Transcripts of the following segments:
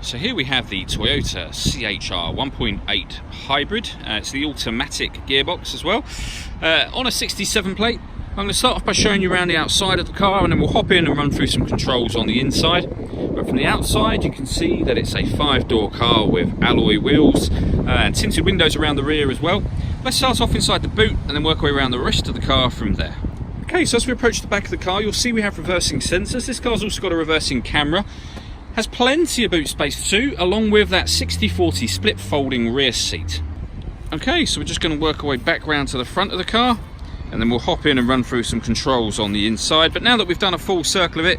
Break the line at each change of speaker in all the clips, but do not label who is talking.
So here we have the Toyota CHR 1.8 hybrid. It's the automatic gearbox as well. On a 67 plate. I'm going to start off by showing you around the outside of the car, and then we'll hop in and run through some controls on the inside. But from the outside you can see that it's a 5-door car with alloy wheels and tinted windows around the rear as well. Let's start off inside the boot and then work our way around the rest of the car from there. Okay, so as we approach the back of the car, you'll see we have reversing sensors. This car's also got a reversing camera. Has plenty of boot space too, along with that 60/40 split folding rear seat. Okay, so we're just going to work our way back round to the front of the car, and then we'll hop in and run through some controls on the inside. But now that we've done a full circle of it,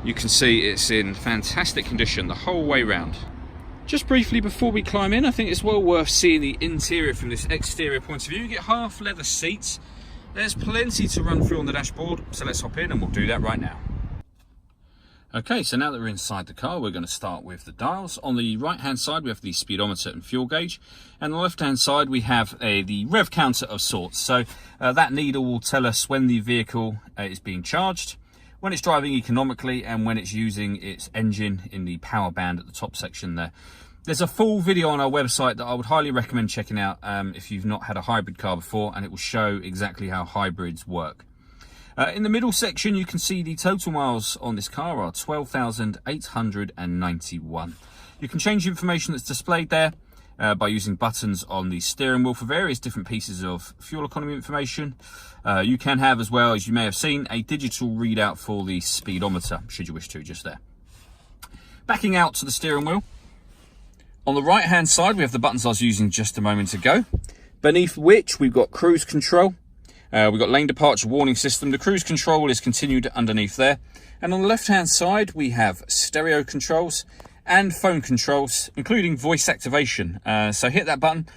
you can see it's in fantastic condition the whole way round. Just briefly before we climb in, I think it's well worth seeing the interior from this exterior point of view. You get half leather seats. There's plenty to run through on the dashboard, so let's hop in and we'll do that right now. Okay, so now that we're inside the car, we're going to start with the dials. On the right hand side we have the speedometer and fuel gauge, and on the left hand side we have the rev counter of sorts. So that needle will tell us when the vehicle is being charged, when it's driving economically, and when it's using its engine in the power band at the top section there. There's a full video on our website that I would highly recommend checking out if you've not had a hybrid car before, and it will show exactly how hybrids work. In the middle section you can see the total miles on this car are 12,891. You can change the information that's displayed there by using buttons on the steering wheel for various different pieces of fuel economy information. You can have, as well as you may have seen, a digital readout for the speedometer, should you wish to, just there. Backing out to the steering wheel. On the right hand side we have the buttons I was using just a moment ago, beneath which we've got cruise control. We've got lane departure warning system. The cruise control is continued underneath there. And on the left hand side we have stereo controls and phone controls, including voice activation. So hit that button,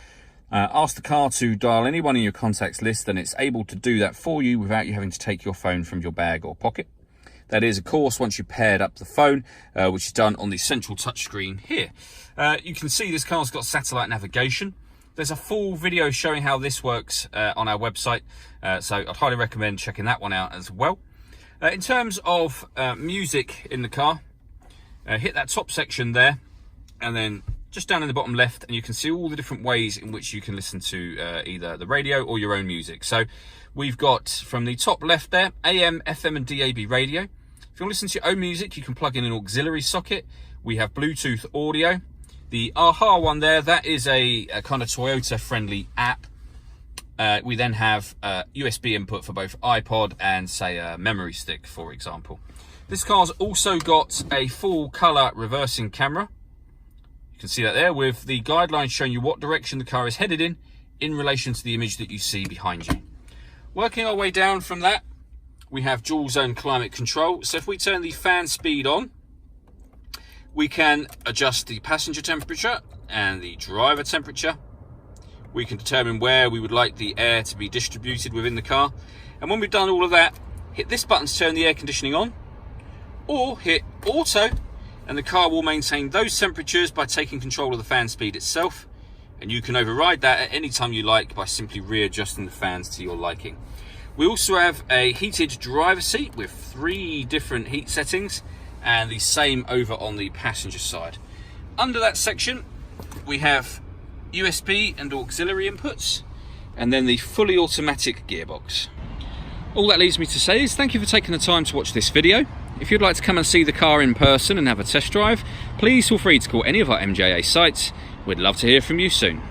ask the car to dial anyone in your contacts list, and it's able to do that for you without you having to take your phone from your bag or pocket. That is, of course, once you paired up the phone, which is done on the central touchscreen here. You can see this car's got satellite navigation. There's a full video showing how this works on our website, so I'd highly recommend checking that one out as well. In terms of music in the car, hit that top section there, and then just down in the bottom left, and you can see all the different ways in which you can listen to either the radio or your own music. So we've got, from the top left there, AM, FM and DAB radio. If you want to listen to your own music, you can plug in an auxiliary socket. We have Bluetooth audio. The AHA one there, that is a kind of Toyota friendly app. We then have USB input for both iPod and, say, a memory stick, for example. This car's also got a full colour reversing camera. You can see that there, with the guidelines showing you what direction the car is headed in relation to the image that you see behind you. Working our way down from that, we have dual zone climate control. So if we turn the fan speed on, we can adjust the passenger temperature and the driver temperature. We can determine where we would like the air to be distributed within the car. And when we've done all of that, hit this button to turn the air conditioning on, or hit auto, and the car will maintain those temperatures by taking control of the fan speed itself. And you can override that at any time you like by simply readjusting the fans to your liking. We also have a heated driver seat with 3 different heat settings, and the same over on the passenger side. Under that section we have USB and auxiliary inputs, and then the fully automatic gearbox. All that leaves me to say is thank you for taking the time to watch this video. If you'd like to come and see the car in person and have a test drive, please feel free to call any of our MJA sites. We'd love to hear from you soon.